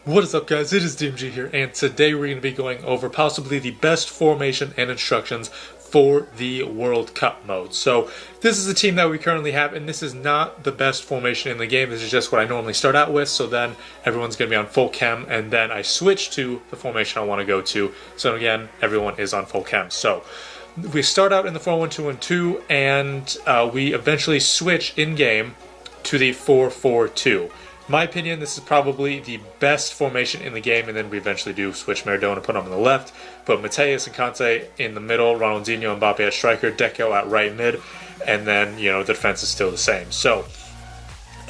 What is up, guys? It is DMG here, and today we're going to be going over possibly the best formation and instructions for the World Cup mode. So this is the team that we currently have, and this is not the best formation in the game. This is just what I normally start out with, so then everyone's going to be on full chem, and then I switch to the formation I want to go to. So again, everyone is on full chem. So we start out in the 4-1-2-1-2, and we eventually switch in-game to the 4-4-2. My opinion, this is probably the best formation in the game, and then we eventually do switch Maradona, put him on the left, put Mateus and Conte in the middle, Ronaldinho and Mbappe at striker, Deco at right mid, and then, the defense is still the same. So,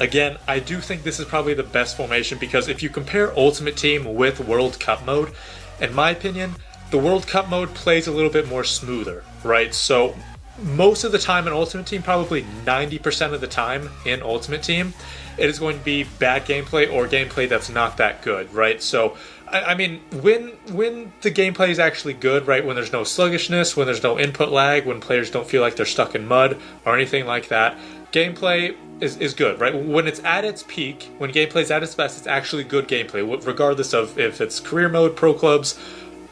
again, I do think this is probably the best formation, because if you compare Ultimate Team with World Cup mode, in my opinion, the World Cup mode plays a little bit more smoother, right? So, most of the time in Ultimate Team, probably 90% of the time in Ultimate Team, it is going to be bad gameplay or gameplay that's not that good, right? So, I mean, when the gameplay is actually good, right, when there's no sluggishness, when there's no input lag, when players don't feel like they're stuck in mud or anything like that, gameplay is good, right? When it's at its peak, when gameplay is at its best, it's actually good gameplay, regardless of if it's career mode, pro clubs,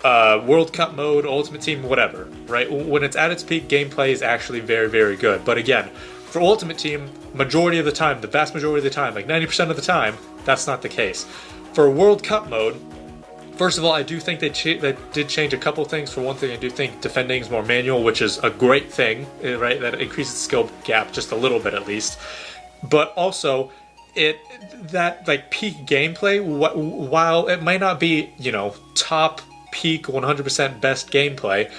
World Cup mode, Ultimate Team, whatever, right? When it's at its peak, gameplay is actually very, very good. But again, for Ultimate Team, majority of the time, the vast majority of the time, like 90% of the time, that's not the case. For World Cup mode, first of all, I do think they did change a couple things. For one thing, I do think defending is more manual, which is a great thing, right? That increases the skill gap just a little bit at least. But also, that peak gameplay, while it might not be, top peak 100% best gameplay,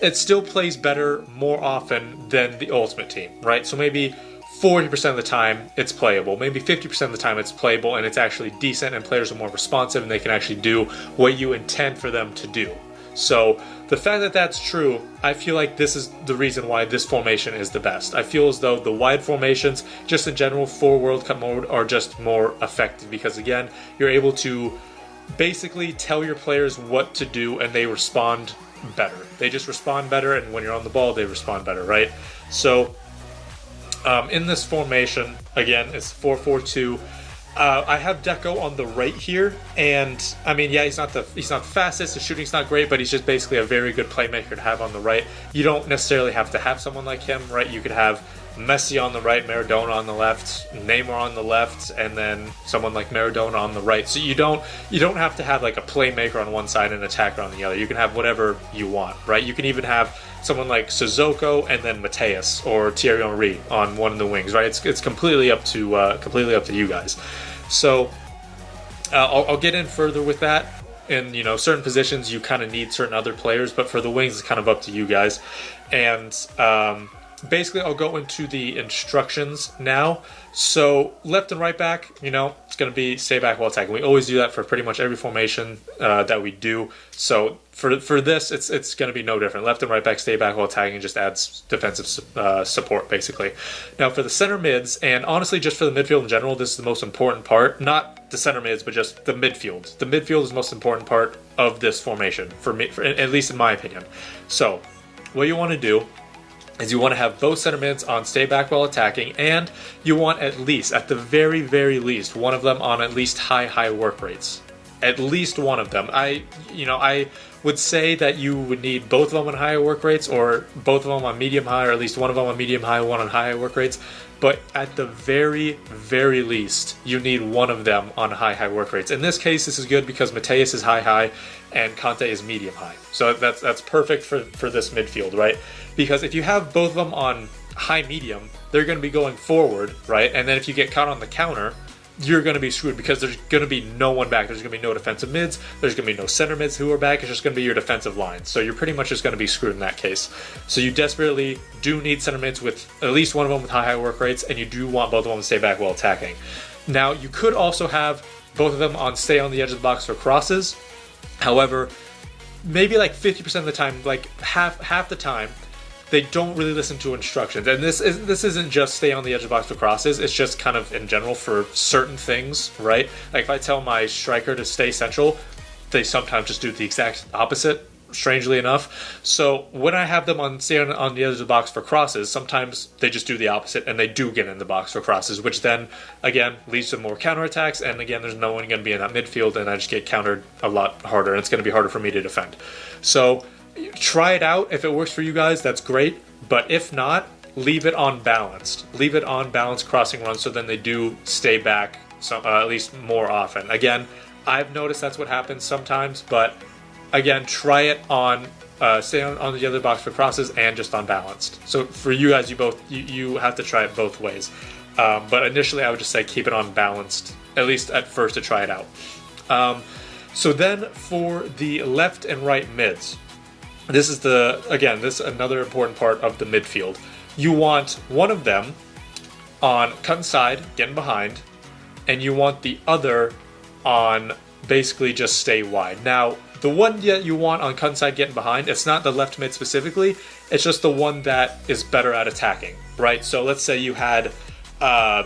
it still plays better more often than the Ultimate Team, right? So maybe 40% of the time it's playable, maybe 50% of the time it's playable and it's actually decent and players are more responsive and they can actually do what you intend for them to do. So the fact that that's true, I feel like this is the reason why this formation is the best. I feel as though the wide formations, just in general for World Cup mode, are just more effective because, again, you're able to basically tell your players what to do and they respond better. They just respond better, and when you're on the ball, they respond better, right? So, in this formation, again, it's 4-4-2. I have Deco on the right here, and I mean, yeah, he's not the fastest. His shooting's not great, but he's just basically a very good playmaker to have on the right. You don't necessarily have to have someone like him, right? You could have Messi on the right, Maradona on the left, Neymar on the left, and then someone like Maradona on the right. So you don't have to have like a playmaker on one side and an attacker on the other. You can have whatever you want, right? You can even have someone like Sissoko and then Mateus or Thierry Henry on one of the wings, right? It's completely up to you guys. So I'll get in further with that. In certain positions, you kind of need certain other players, but for the wings, it's kind of up to you guys. And basically, I'll go into the instructions now. So left and right back, it's going to be stay back while attacking. We always do that for pretty much every formation that we do. So for this, it's going to be no different. Left and right back, stay back while attacking, just adds defensive support, basically. Now for the center mids, and honestly just for the midfield in general, this is the most important part. Not the center mids, but just the midfield. The midfield is the most important part of this formation, for me, at least in my opinion. So what you want to do is you want to have both center mids on stay back while attacking, and you want at least, at the very, very least, one of them on at least high work rates. At least one of them. I would say that you would need both of them on higher work rates, or both of them on medium high, or at least one of them on medium high, one on high work rates. But at the very, very least, you need one of them on high work rates. In this case, this is good because Mateus is high and Conte is medium high. So that's perfect for this midfield, right? Because if you have both of them on high medium, they're going to be going forward, right? And then if you get caught on the counter, you're going to be screwed because there's going to be no one back. There's going to be no defensive mids. There's going to be no center mids who are back. It's just going to be your defensive line. So you're pretty much just going to be screwed in that case. So you desperately do need center mids with at least one of them with high work rates, and you do want both of them to stay back while attacking. Now, you could also have both of them on stay on the edge of the box for crosses. However, maybe like 50% of the time, like half the time, they don't really listen to instructions. And this isn't just stay on the edge of the box for crosses, it's just kind of in general for certain things, right? Like if I tell my striker to stay central, they sometimes just do the exact opposite, strangely enough. So when I have them on stay on the edge of the box for crosses, sometimes they just do the opposite and they do get in the box for crosses, which then again leads to more counterattacks. And again, there's no one going to be in that midfield, and I just get countered a lot harder, and it's going to be harder for me to defend. So try it out. If it works for you guys, that's great. But if not, leave it on balanced. Leave it on balanced crossing runs, so then they do stay back at least more often. Again, I've noticed that's what happens sometimes, but again, try it on stay on the other box for crosses and just on balanced. So for you guys, you have to try it both ways. But initially, I would just say keep it on balanced, at least at first, to try it out. So then for the left and right mids, this is another important part of the midfield. You want one of them on cut inside, getting behind, and you want the other on basically just stay wide. Now, the one that you want on cut inside, getting behind, it's not the left mid specifically, it's just the one that is better at attacking, right? So let's say you had Maradona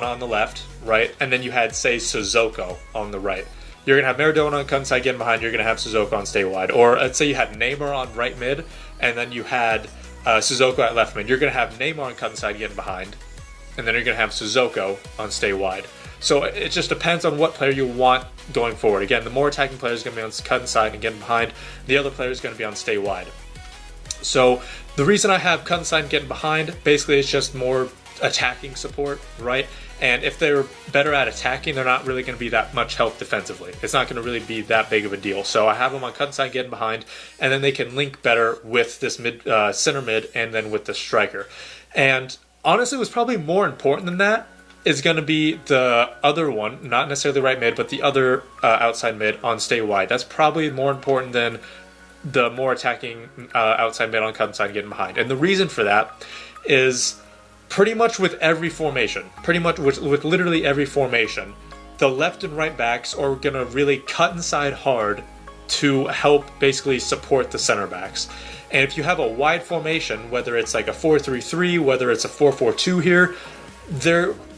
on the left, right? And then you had, say, Sissoko on the right. You're going to have Maradona on cut inside, getting behind, you're going to have Sissoko on stay wide. Or let's say you had Neymar on right mid, and then you had Sissoko at left mid. You're going to have Neymar on cut inside, getting behind, and then you're going to have Sissoko on stay wide. So it just depends on what player you want going forward. Again, the more attacking player is going to be on cut inside and getting behind. The other player is going to be on stay wide. So the reason I have cut inside and getting behind, basically it's just more attacking support, right? And if they're better at attacking, they're not really going to be that much help defensively. It's not going to really be that big of a deal. So I have them on cut inside, getting behind, and then they can link better with this center mid and then with the striker. And honestly, what's probably more important than that is going to be the other one, not necessarily right mid, but the other outside mid on stay wide. That's probably more important than the more attacking outside mid on cut inside, getting behind. And the reason for that is pretty much with every formation, with literally every formation, the left and right backs are going to really cut inside hard to help basically support the center backs. And if you have a wide formation, whether it's like a 4-3-3, whether it's a 4-4-2 here,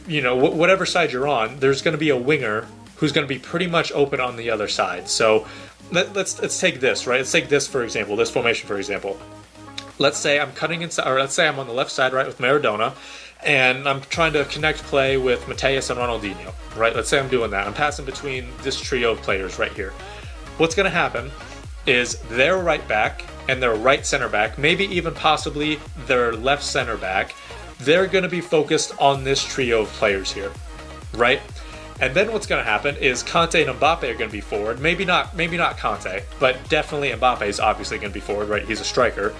whatever side you're on, there's going to be a winger who's going to be pretty much open on the other side. So let's take this, right? Let's take this for example, this formation for example. Let's say I'm cutting inside, or let's say I'm on the left side, right, with Maradona, and I'm trying to connect play with Mateus and Ronaldinho, right? Let's say I'm doing that. I'm passing between this trio of players right here. What's going to happen is their right back and their right center back, maybe even possibly their left center back, they're going to be focused on this trio of players here, right? And then what's going to happen is Kanté and Mbappe are going to be forward. Maybe not Kanté, but definitely Mbappe is obviously going to be forward, right? He's a striker.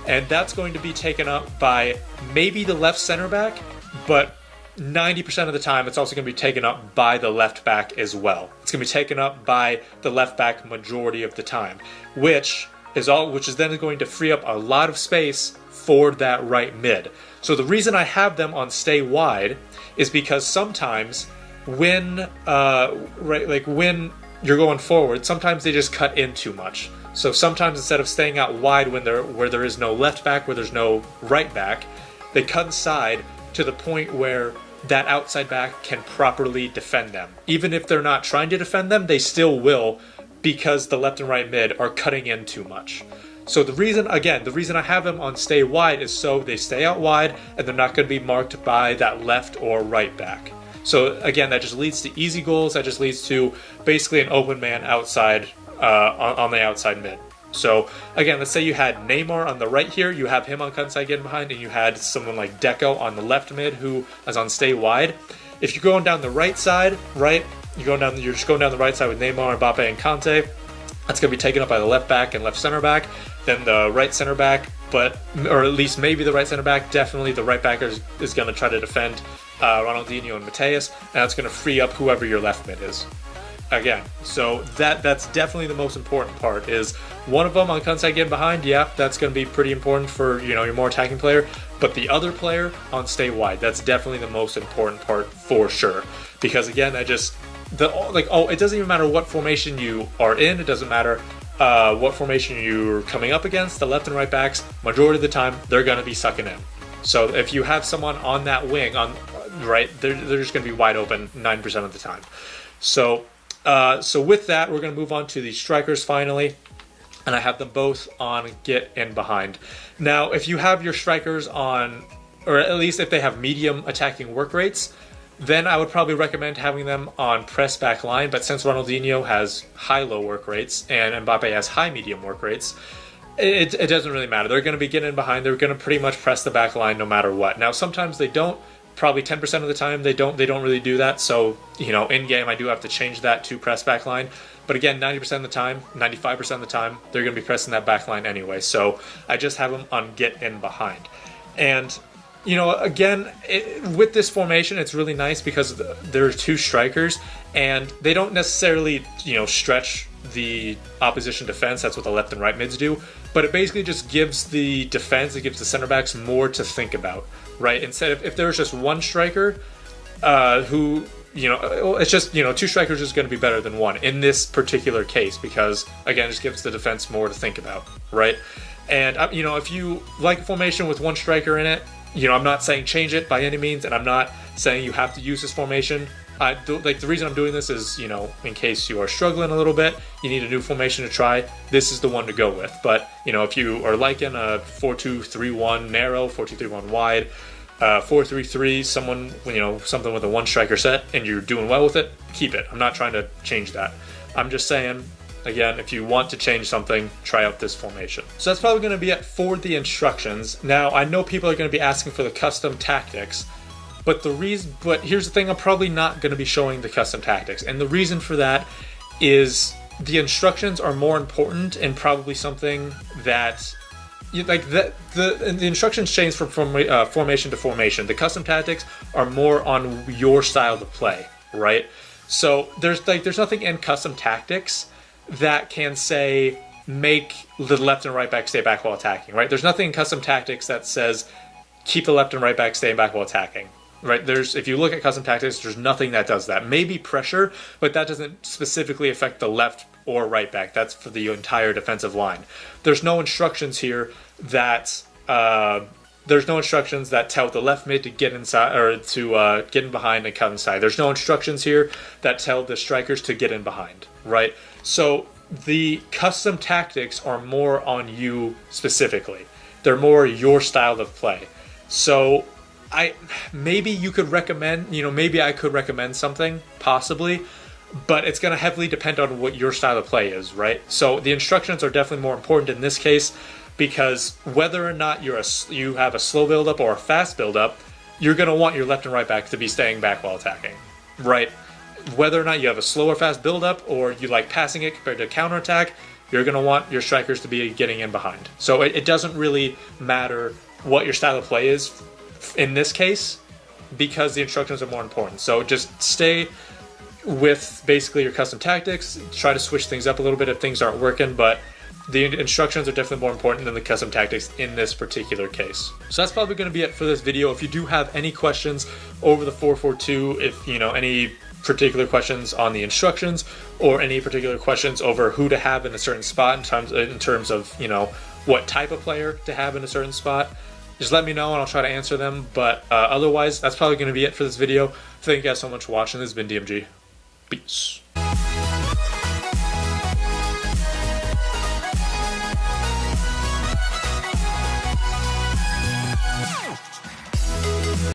And that's going to be taken up by maybe the left center back, but 90% of the time it's also going to be taken up by the left back as well. It's going to be taken up by the left back majority of the time, which is then going to free up a lot of space for that right mid. So the reason I have them on stay wide is because sometimes when when you're going forward, sometimes they just cut in too much. So sometimes instead of staying out wide where there is no left back, where there's no right back, they cut inside to the point where that outside back can properly defend them. Even if they're not trying to defend them, they still will, because the left and right mid are cutting in too much. So the reason I have them on stay wide is so they stay out wide and they're not going to be marked by that left or right back. So again, that just leads to easy goals. That just leads to basically an open man outside on the outside mid. So again, let's say you had Neymar on the right here, you have him on cut inside, getting behind, and you had someone like Deco on the left mid who is on stay wide. If you're going down the right side, right, you're just going down the right side with Neymar, Mbappe, and Kanté, that's going to be taken up by the left back and left center back. Then the right center back, or at least maybe the right center back, definitely the right backer is going to try to defend Ronaldinho and Mateus, and that's going to free up whoever your left mid is. Again, so that's definitely the most important part, is one of them on cut inside, getting behind. Yeah, that's going to be pretty important for your more attacking player, but the other player on stay wide, that's definitely the most important part for sure. Because again, it doesn't even matter what formation you are in. It doesn't matter what formation you're coming up against. The left and right backs, majority of the time, they're going to be sucking in. So if you have someone on that wing, they're just going to be wide open 9% of the time. So So with that, we're going to move on to the strikers finally. And I have them both on get in behind. Now, if you have your strikers on, or at least if they have medium attacking work rates, then I would probably recommend having them on press back line. But since Ronaldinho has high-low work rates and Mbappe has high-medium work rates, it doesn't really matter. They're going to be getting in behind. They're going to pretty much press the back line no matter what. Now, sometimes they don't. Probably 10% of the time they don't really do that. So, in game I do have to change that to press back line. But again, 90% of the time, 95% of the time, they're going to be pressing that back line anyway. So I just have them on get in behind. And, again, with this formation, it's really nice because there are two strikers and they don't necessarily, stretch the opposition defense. That's what the left and right mids do. But it basically just gives the defense, it gives the center backs more to think about, right? Instead of, if there's just one striker who, it's just, two strikers is going to be better than one in this particular case because, again, it just gives the defense more to think about, right? And, if you like a formation with one striker in it, I'm not saying change it by any means, and I'm not saying you have to use this formation. The reason I'm doing this is, in case you are struggling a little bit, you need a new formation to try, this is the one to go with. But, if you are liking a 4-2-3-1 narrow, 4-2-3-1 wide, 4-3-3, something with a one striker set, and you're doing well with it, keep it. I'm not trying to change that. I'm just saying, again, if you want to change something, try out this formation. So that's probably going to be it for the instructions. Now, I know people are going to be asking for the custom tactics, but here's the thing, I'm probably not going to be showing the custom tactics. And the reason for that is the instructions are more important and probably something that the instructions change from formation to formation. The custom tactics are more on your style to play, right? So there's nothing in custom tactics that can say make the left and right back stay back while attacking, right? There's nothing in custom tactics that says keep the left and right back staying back while attacking, right? If you look at custom tactics, there's nothing that does that. Maybe pressure, but that doesn't specifically affect the left or right back. That's for the entire defensive line. There's no instructions here that tell the left mid to get inside or to get in behind and cut inside. There's no instructions here that tell the strikers to get in behind, right? So the custom tactics are more on you specifically. They're more your style of play. So maybe I could recommend something, possibly, but it's going to heavily depend on what your style of play is, right? So the instructions are definitely more important in this case because whether or not you have a slow build-up or a fast build-up, you're going to want your left and right back to be staying back while attacking, right? Whether or not you have a slow or fast build-up or you like passing it compared to counterattack, you're going to want your strikers to be getting in behind. So it doesn't really matter what your style of play is in this case because the instructions are more important. So just stay with basically your custom tactics, try to switch things up a little bit if things aren't working, but the instructions are definitely more important than the custom tactics in this particular case. So that's probably going to be it for this video. If you do have any questions over the 442, if any particular questions on the instructions or any particular questions over who to have in a certain spot in terms of what type of player to have in a certain spot, just let me know and I'll try to answer them. But otherwise, that's probably going to be it for this video. Thank you guys so much for watching. This has been DMG. Peace.